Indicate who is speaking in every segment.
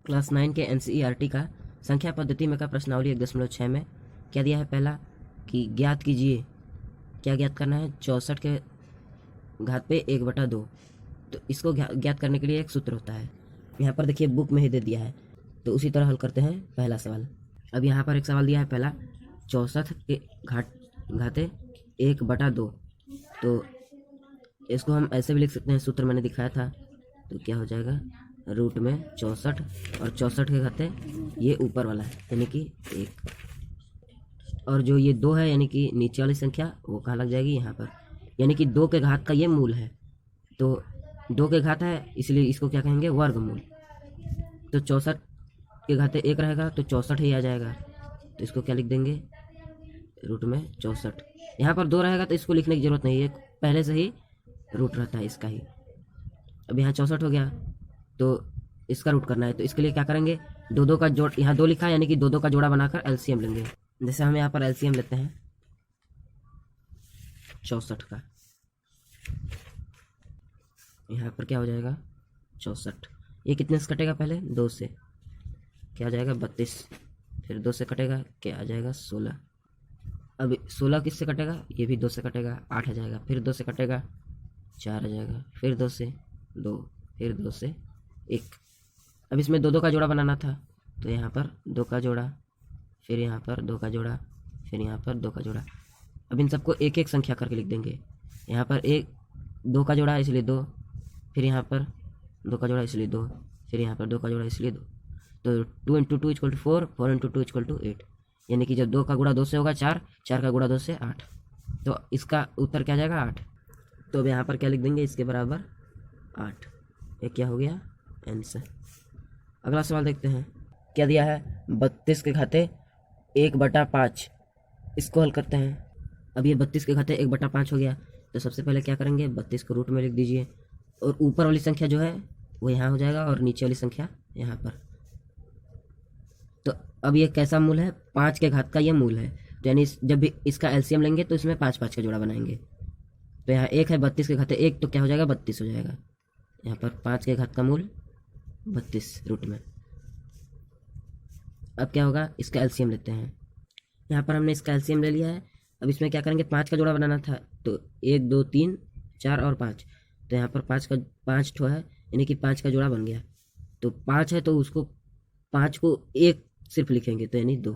Speaker 1: Class 9 के NCERT का संख्या पद्धति में का प्रश्नावली 1.6 में क्या दिया है। पहला कि ज्ञात कीजिए, क्या ज्ञात करना है, 64 के घात पे 1/2। तो इसको ज्ञात करने के लिए एक सूत्र होता है, यहाँ पर देखिए बुक में ही दे दिया है। तो उसी तरह हल करते हैं पहला सवाल। अब यहाँ पर एक सवाल दिया है पहला, 64 के घाते 1/2। तो इसको हम ऐसे भी लिख सकते हैं, सूत्र मैंने दिखाया था। तो क्या हो जाएगा, रूट में 64 और 64 के घाते ये ऊपर वाला है यानी कि 1, और जो ये 2 है यानी कि नीचे वाली संख्या वो कहाँ लग जाएगी, यहाँ पर। यानी कि 2 के घात का ये मूल है, तो 2 के घात है इसलिए इसको क्या कहेंगे, वर्गमूल। तो 64 के घाते 1 रहेगा तो 64 ही आ जाएगा। तो इसको क्या लिख देंगे, रूट में 64। यहाँ पर 2 रहेगा तो इसको लिखने की जरूरत नहीं है, पहले से ही रूट रहता है इसका ही। अब यहाँ 64 हो गया तो इसका रूट करना है, तो इसके लिए क्या करेंगे, 2 का जोड़, यहाँ 2 लिखा है यानी कि 2 का जोड़ा बनाकर एलसीएम लेंगे। जैसे हम यहाँ पर एलसीएम लेते हैं 64 का, यहाँ पर क्या हो जाएगा 64। ये कितने से कटेगा, पहले 2 से, क्या आ जाएगा 32। फिर 2 से कटेगा, क्या आ जाएगा 16। अब 16 किससे कटेगा, ये भी 2 से कटेगा, 8 आ जाएगा। फिर 2 से कटेगा, 4 आ जाएगा। फिर 2 से 2, फिर 2 से 1। अब इसमें 2 का जोड़ा बनाना था, तो यहाँ पर 2 का जोड़ा, फिर यहाँ पर 2 का जोड़ा, फिर यहाँ पर 2 का जोड़ा। अब इन सबको एक एक संख्या करके लिख देंगे। यहाँ पर 2 का जोड़ा इसलिए 2, फिर यहाँ पर 2 का जोड़ा इसलिए 2, फिर यहाँ पर 2 का जोड़ा इसलिए 2। तो 2 × 2 = 4, 4 × 2 = 8। यानी कि जब 2 का गुणा 2 से होगा 4, 4 का गुणा 2 से 8। तो इसका उत्तर क्या जाएगा, 8। तो अब यहाँ पर क्या लिख देंगे, इसके बराबर 8। ये क्या हो गया, आंसर। अगला सवाल देखते हैं, क्या दिया है, 32 के घाते 1/5। इसको हल करते हैं। अब ये 32 के घाते 1/5 हो गया, तो सबसे पहले क्या करेंगे, 32 को रूट में लिख दीजिए, और ऊपर वाली संख्या जो है वो यहाँ हो जाएगा और नीचे वाली संख्या यहाँ पर। तो अब ये कैसा मूल है, 5 के घात का ये मूल है। तो यानी जब भी इसका एलसीएम लेंगे तो इसमें 5 का जोड़ा बनाएंगे। तो यहाँ 1 है, 32 के घाते 1, तो क्या हो जाएगा 32 हो जाएगा। यहाँ पर 5 के घात का मूल 32 रूट में। अब क्या होगा, इसका एलसीएम लेते हैं। यहाँ पर हमने इसका एलसीएम ले लिया है। अब इसमें क्या करेंगे, 5 का जोड़ा बनाना था, तो 1 2 3 4 और 5। तो यहाँ पर 5 ठो है यानी कि 5 का जोड़ा बन गया। तो 5 है तो उसको 5 को 1 सिर्फ लिखेंगे, तो यानी 2।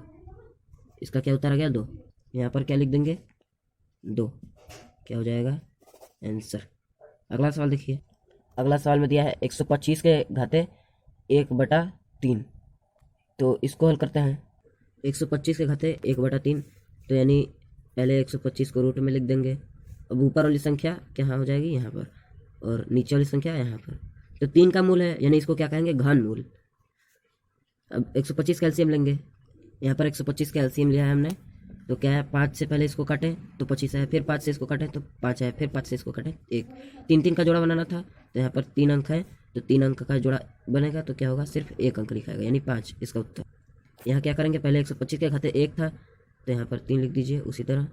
Speaker 1: इसका क्या उत्तर आ गया, 2। यहाँ पर क्या लिख देंगे, 2। क्या हो जाएगा, आंसर। अगला सवाल देखिए। अगला सवाल में दिया है 125 के घाते 1/3। तो इसको हल करते हैं। 125 के घाते 1/3, तो यानी पहले 125 को रूट में लिख देंगे। अब ऊपर वाली संख्या क्या हो जाएगी, यहाँ पर, और नीचे वाली संख्या यहाँ पर। तो 3 का मूल है यानी इसको क्या कहेंगे, घन मूल। अब 125 का एलसीएम लेंगे। यहाँ पर 125 का एलसीएम लिया है हमने, तो क्या है, 5 से पहले इसको काटें तो 25 है, फिर 5 से इसको काटें तो 5 है, फिर 5 से इसको काटें 1। 3 का जोड़ा बनाना था, तो यहाँ पर 3 अंक है, तो 3 अंक का जोड़ा बनेगा, तो क्या होगा, सिर्फ 1 अंक लिखाएगा यानी 5 इसका उत्तर। यहाँ क्या करेंगे, पहले 125 के घाते 1 था, तो यहाँ पर 3 लिख दीजिए उसी तरह।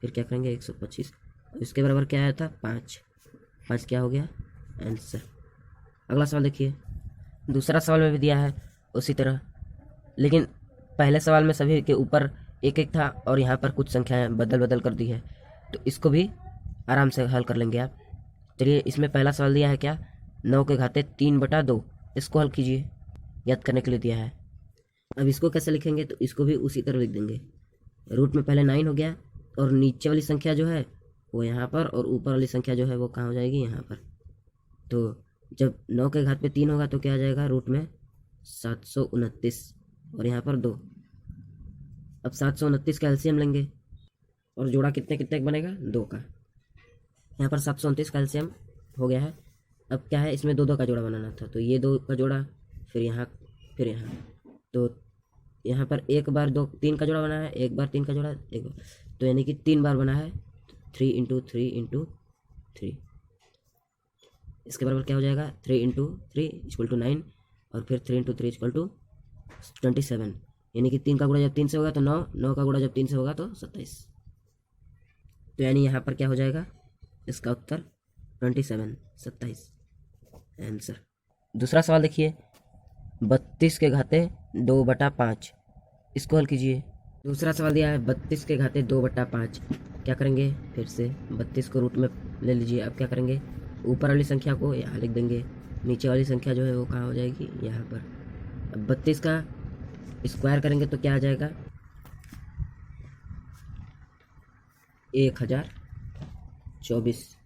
Speaker 1: फिर क्या करेंगे 125, इसके बराबर क्या आया था, 5। 5 क्या हो गया, आंसर। अगला सवाल देखिए। दूसरा सवाल में भी दिया है उसी तरह, लेकिन पहले सवाल में सभी के ऊपर 1 था और यहाँ पर कुछ संख्याएं बदल बदल कर दी है, तो इसको भी आराम से हल कर लेंगे आप। चलिए, इसमें पहला सवाल दिया है क्या, 9 के घाते 3/2। इसको हल कीजिए, याद करने के लिए दिया है। अब इसको कैसे लिखेंगे, तो इसको भी उसी तरह लिख देंगे। रूट में पहले 9 हो गया, और नीचे वाली संख्या जो है वो यहाँ पर, और ऊपर वाली संख्या जो है वो कहाँ हो जाएगी, यहाँ पर। तो जब 9 के घात पे 3 होगा तो क्या आ जाएगा, रूट में 729, और यहाँ पर 2। अब 729 का एलसीएम लेंगे, और जोड़ा कितने कितने का बनेगा, 2 का। यहाँ पर 729 का एलसीएम हो गया है। अब क्या है, इसमें 2 का जोड़ा बनाना था, तो ये 2 का जोड़ा, फिर यहाँ, फिर यहाँ। तो यहाँ पर एक बार 3 का जोड़ा बना है, एक बार 3 का जोड़ा, एक बार, तो यानी कि 3 बार बना है। 3 × 3 × 3, इसके बराबर क्या हो जाएगा, 3 × 3 = 9, और फिर 3 × 3 = 27। यानी कि 3 का गुणा जब 3 से होगा तो 9, 9 का गुणा जब 3 से होगा तो 27। तो यानी यहाँ पर क्या हो जाएगा, इसका उत्तर 27 आंसर। दूसरा सवाल देखिए। 32 के घाते 2/5, इसको हल कीजिए। दूसरा सवाल दिया है 32 के घाते 2/5। क्या करेंगे, फिर से 32 को रूट में ले लीजिए। अब क्या करेंगे, ऊपर वाली संख्या को यहाँ लिख देंगे, नीचे वाली संख्या जो है वो कहाँ हो जाएगी, यहाँ पर। अब 32 का स्क्वायर करेंगे तो क्या आ जाएगा, 1024।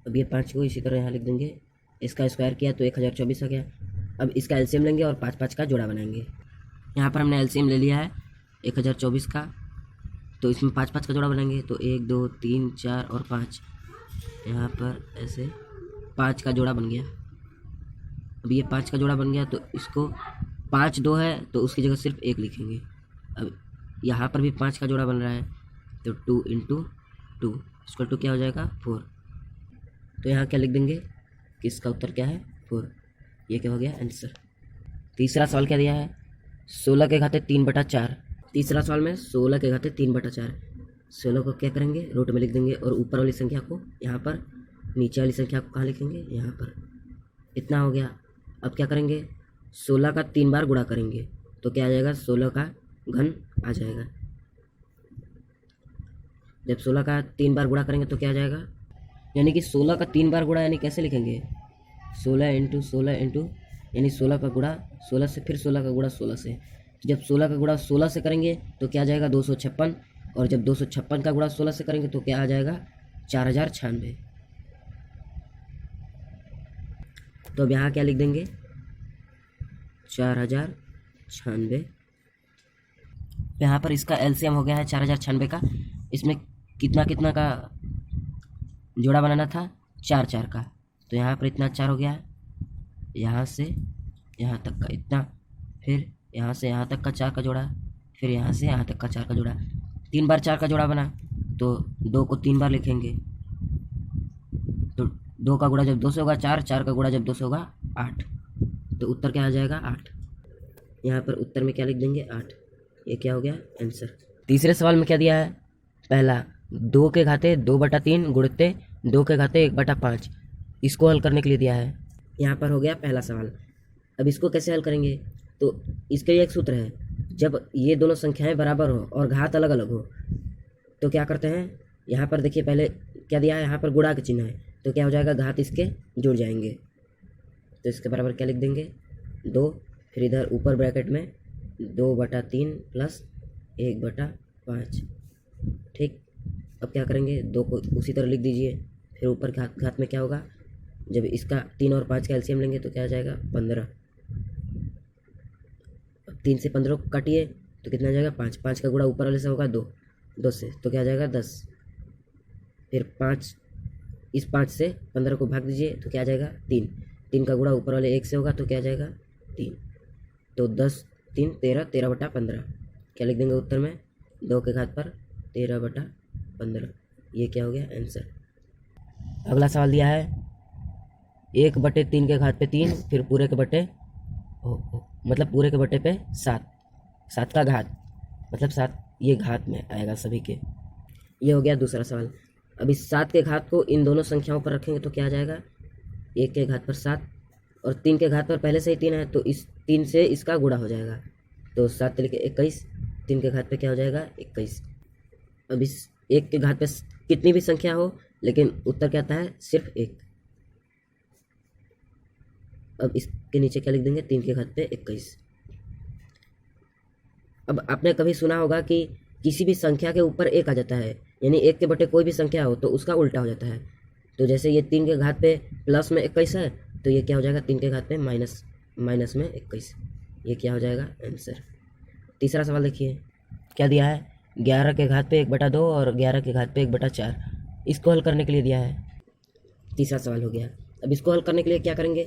Speaker 1: अब ये 5 को इसी तरह यहाँ लिख देंगे, इसका स्क्वायर किया तो 1024 आ गया। अब इसका एलसीएम लेंगे और 5 का जोड़ा बनाएंगे। यहाँ पर हमने एलसीएम ले लिया है 1024 का, तो इसमें 5 का जोड़ा बनाएंगे तो 1 2 3 4 और 5। यहाँ पर ऐसे 5 का जोड़ा बन गया। अब ये 5 का जोड़ा बन गया तो इसको 5 2 है तो उसकी जगह सिर्फ 1 लिखेंगे। अब यहाँ पर भी 5 का जोड़ा बन रहा है तो 2 × 2 इसका 2 क्या हो जाएगा, 4। तो यहाँ क्या लिख देंगे कि इसका उत्तर क्या है, 4। ये क्या हो गया आंसर। तीसरा सवाल क्या दिया है, 16 के घाते 3/4। तीसरा सवाल में 16 के घाते 3/4। 16 को क्या करेंगे, रूट में लिख देंगे और ऊपर वाली संख्या को यहाँ पर, नीचे वाली संख्या को कहाँ लिखेंगे, यहाँ पर। इतना हो गया। अब क्या करेंगे, 16 का 3 बार गुणा करेंगे तो क्या आ जाएगा, 16 का घन आ जाएगा। जब 16 का 3 बार गुणा करेंगे तो क्या आ जाएगा, यानी कि 16 का 3 बार गुणा, यानी कैसे लिखेंगे, 16 × 16 यानी 16 का गुणा 16 से, फिर 16 का गुणा 16 से। जब 16 का गुणा 16 से करेंगे तो क्या आ जाएगा, 256। और जब 256 का गुणा 16 से करेंगे तो क्या आ जाएगा, 4096। तो अब यहाँ क्या लिख देंगे, 4096। यहाँ पर इसका एलसीएम हो गया है 4096 का। इसमें कितना कितना का जोड़ा बनाना था, 4 4 का। तो यहाँ पर इतना 4 हो गया, यहाँ से यहाँ तक का इतना, फिर यहाँ से यहाँ तक का 4 का जोड़ा, फिर यहाँ से यहाँ तक का 4 का जोड़ा। 3 बार 4 का जोड़ा बना तो 2 को 3 बार लिखेंगे। तो 2 का गुणा जब 2 से होगा 4, 4 का गुणा जब 2 से होगा 8। तो उत्तर क्या आ जाएगा, 8। यहाँ पर उत्तर में क्या लिख देंगे, 8। ये क्या हो गया आंसर। तीसरे सवाल में क्या दिया है, पहला 2 के घाते 2/3 गुणित 2 के घाते 1/5, इसको हल करने के लिए दिया है। यहाँ पर हो गया पहला सवाल। अब इसको कैसे हल करेंगे, तो इसके लिए एक सूत्र है, जब ये दोनों संख्याएं बराबर हो और घात अलग अलग हो तो क्या करते हैं, यहाँ पर देखिए पहले क्या दिया है, यहाँ पर गुणा का चिन्ह है तो क्या हो जाएगा, घात इसके जुड़ जाएंगे। तो इसके बराबर क्या लिख देंगे, 2, फिर इधर ऊपर ब्रैकेट में 2/3 प्लस 1/5। ठीक। अब क्या करेंगे, 2 को उसी तरह लिख दीजिए, फिर ऊपर घात में क्या होगा, जब इसका 3 और 5 का एलसीएम लेंगे तो क्या आ जाएगा, 15। अब 3 से 15 को काटिए तो कितना आ जाएगा, 5। 5 का गुणा ऊपर वाले से होगा 2, 2 से तो क्या आ जाएगा, 10। फिर 5, इस 5 से 15 को भाग दीजिए तो क्या आ जाएगा, 3। 3 का गुणा ऊपर वाले 1 से होगा तो क्या आ जाएगा, 3। तो 10 3 13, 13/15। क्या लिख देंगे उत्तर में, 2 के घात पर 13/15। ये क्या हो गया आंसर। अगला सवाल दिया है 1/3 के घात पे 3, फिर पूरे के बटे मतलब पूरे के बटे पे 7, 7 का घात मतलब 7, ये घात में आएगा सभी के। ये हो गया दूसरा सवाल। अब इस 7 के घात को इन दोनों संख्याओं पर रखेंगे तो क्या आ जाएगा, 1 के घात पर 7 और 3 के घात पर पहले से ही 3 है तो इस 3 से इसका गुणा हो जाएगा तो 7 3 21, 3 के घात पे क्या हो जाएगा, 21। अब इस 1 के घात पे कितनी भी संख्या हो लेकिन उत्तर क्या आता है, सिर्फ 1। अब इसके नीचे क्या लिख देंगे, 3 के घात पे 21। अब आपने कभी सुना होगा कि किसी भी संख्या के ऊपर 1 आ जाता है, यानी 1 के बटे कोई भी संख्या हो तो उसका उल्टा हो जाता है। तो जैसे ये 3 के घात पे प्लस में 21 है तो ये क्या हो जाएगा, 3 के घात पे माइनस में 21। ये क्या हो जाएगा आंसर। तीसरा सवाल देखिए क्या दिया है, 11 के घात पे 1/2 और 11 के घात पे 1/4, इसको हल करने के लिए दिया है। तीसरा सवाल हो गया। अब इसको हल करने के लिए क्या करेंगे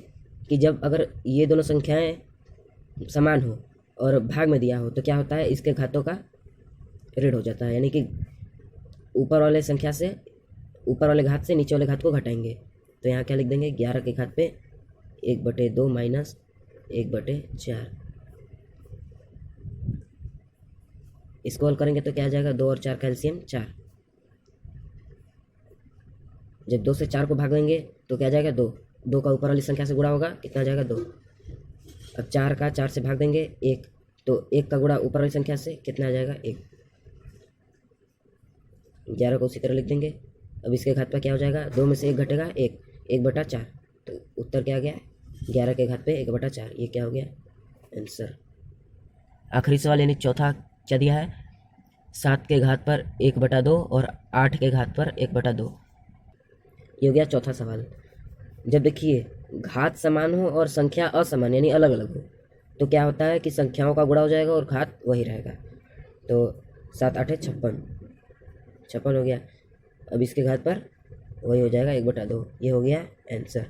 Speaker 1: कि जब अगर ये दोनों संख्याएं समान हो और भाग में दिया हो तो क्या होता है, इसके घातों का ऋण हो जाता है, यानी कि ऊपर वाले संख्या से, ऊपर वाले घात से नीचे वाले घात को घटाएंगे। तो यहाँ क्या लिख देंगे, 11 के घात पे 1/2 माइनस 1/4। इसको हल करेंगे तो क्या आ जाएगा, 2 और 4 का एलसीएम 4। जब 2 से 4 को भाग देंगे तो क्या आ जाएगा, 2। 2 का ऊपर वाली संख्या से गुणा होगा, कितना आ जाएगा, 2। अब 4 का 4 से भाग देंगे 1, तो 1 का गुणा ऊपर वाली संख्या से कितना आ जाएगा 1। 11 को उसी तरह लिख देंगे। अब इसके घात पर क्या हो जाएगा, 2 में से 1 घटेगा 1, 1/4, तो उत्तर क्या आ गया 11 के घात पे 1/4। ये क्या हो गया आंसर। आखिरी सवाल यानी चौथा क्या दिया है, 7 के घात पर 1/2 और 8 के घात पर 1/2। ये हो गया चौथा सवाल। जब देखिए घात समान हो और संख्या असमान यानी अलग अलग हो तो क्या होता है कि संख्याओं का गुणा हो जाएगा और घात वही रहेगा। तो 7 8 56, 56 हो गया। अब इसके घात पर वही हो जाएगा 1/2। ये हो गया आंसर।